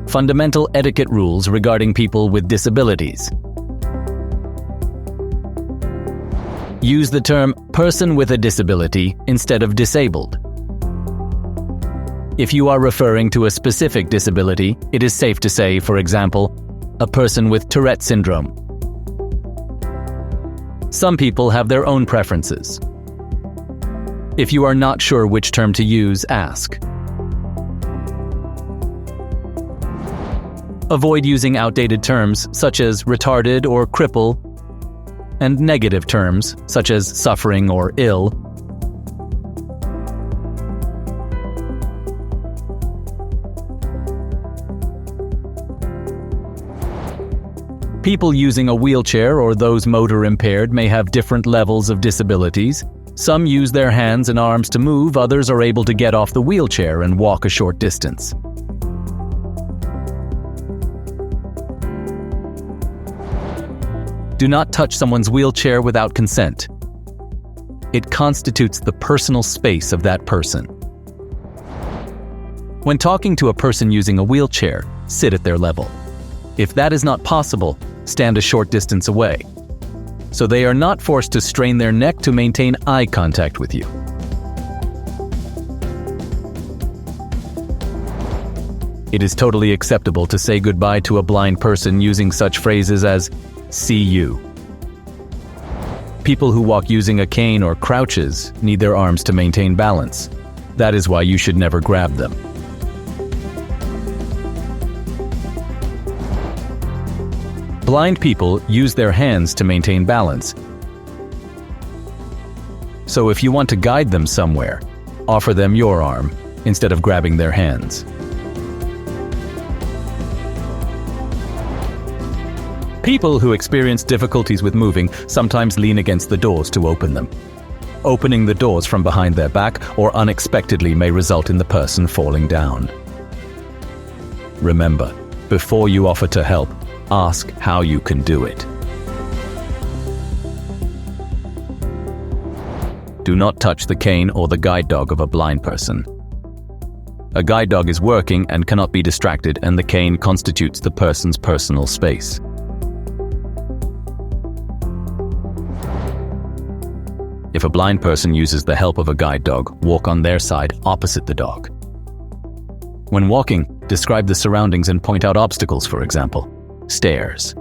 Fundamental etiquette rules regarding people with disabilities. Use the term person with a disability instead of disabled. If you are referring to a specific disability, it is safe to say, for example, a person with Tourette syndrome. Some people have their own preferences. If you are not sure which term to use, ask. Avoid using outdated terms such as retarded or cripple, and negative terms such as suffering or ill. People using a wheelchair or those motor impaired may have different levels of disabilities. Some use their hands and arms to move, others are able to get off the wheelchair and walk a short distance. Do not touch someone's wheelchair without consent. It constitutes the personal space of that person. When talking to a person using a wheelchair, sit at their level. If that is not possible, stand a short distance away, so they are not forced to strain their neck to maintain eye contact with you. It is totally acceptable to say goodbye to a blind person using such phrases as "see you." People who walk using a cane or crouches need their arms to maintain balance. That is why you should never grab them. Blind people use their hands to maintain balance. So if you want to guide them somewhere, offer them your arm instead of grabbing their hands. People who experience difficulties with moving sometimes lean against the doors to open them. Opening the doors from behind their back or unexpectedly may result in the person falling down. Remember, before you offer to help, ask how you can do it. Do not touch the cane or the guide dog of a blind person. A guide dog is working and cannot be distracted, and the cane constitutes the person's personal space. If a blind person uses the help of a guide dog, walk on their side opposite the dog. When walking, describe the surroundings and point out obstacles, for example, stairs.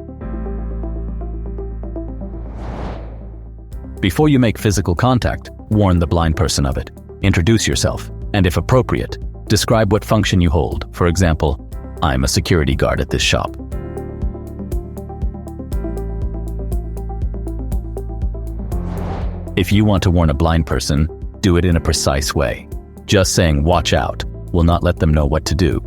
Before you make physical contact, warn the blind person of it. Introduce yourself, and if appropriate, describe what function you hold. For example, I'm a security guard at this shop. If you want to warn a blind person, do it in a precise way. Just saying "watch out" will not let them know what to do.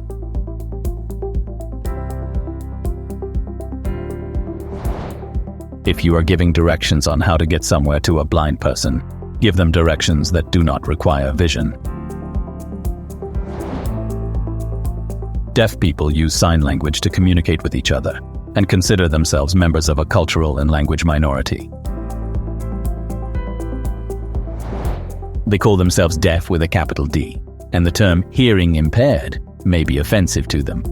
If you are giving directions on how to get somewhere to a blind person, give them directions that do not require vision. Deaf people use sign language to communicate with each other and consider themselves members of a cultural and language minority. They call themselves deaf with a capital D, and the term hearing impaired may be offensive to them.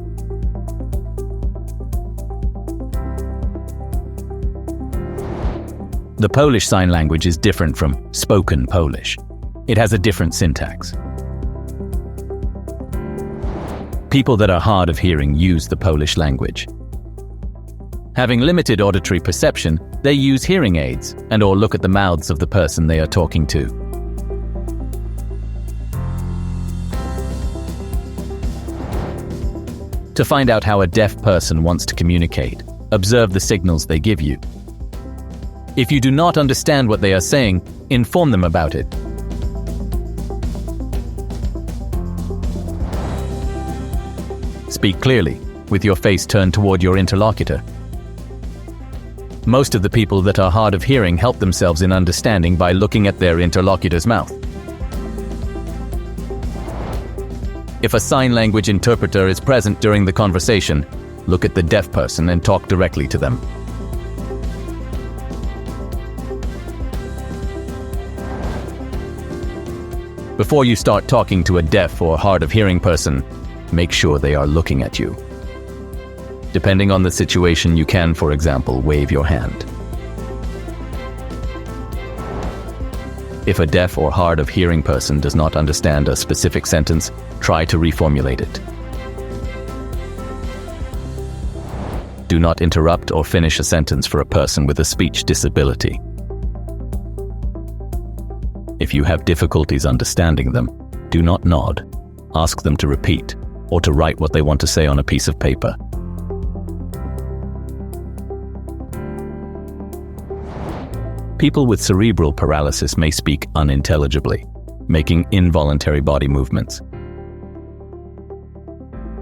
The Polish Sign Language is different from spoken Polish. It has a different syntax. People that are hard of hearing use the Polish language. Having limited auditory perception, they use hearing aids and/or look at the mouths of the person they are talking to. To find out how a deaf person wants to communicate, observe the signals they give you. If you do not understand what they are saying, inform them about it. Speak clearly, with your face turned toward your interlocutor. Most of the people that are hard of hearing help themselves in understanding by looking at their interlocutor's mouth. If a sign language interpreter is present during the conversation, look at the deaf person and talk directly to them. Before you start talking to a deaf or hard of hearing person, make sure they are looking at you. Depending on the situation, you can, for example, wave your hand. If a deaf or hard of hearing person does not understand a specific sentence, try to reformulate it. Do not interrupt or finish a sentence for a person with a speech disability. If you have difficulties understanding them, do not nod. Ask them to repeat or to write what they want to say on a piece of paper. People with cerebral paralysis may speak unintelligibly, making involuntary body movements.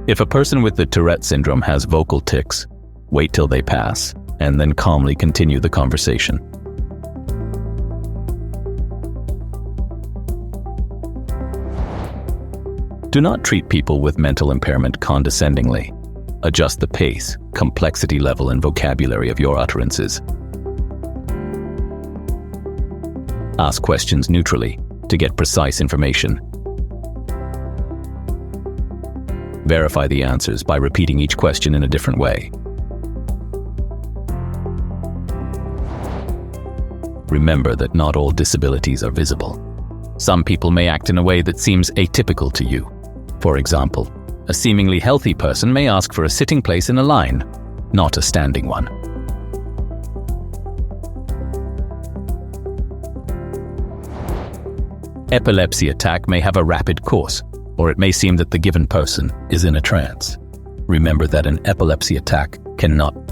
If a person with the Tourette syndrome has vocal tics, wait till they pass, and then calmly continue the conversation. Do not treat people with mental impairment condescendingly. Adjust the pace, complexity level, and vocabulary of your utterances. Ask questions neutrally to get precise information. Verify the answers by repeating each question in a different way. Remember that not all disabilities are visible. Some people may act in a way that seems atypical to you. For example, a seemingly healthy person may ask for a sitting place in a line, not a standing one. Epilepsy attack may have a rapid course, or it may seem that the given person is in a trance. Remember that an epilepsy attack cannot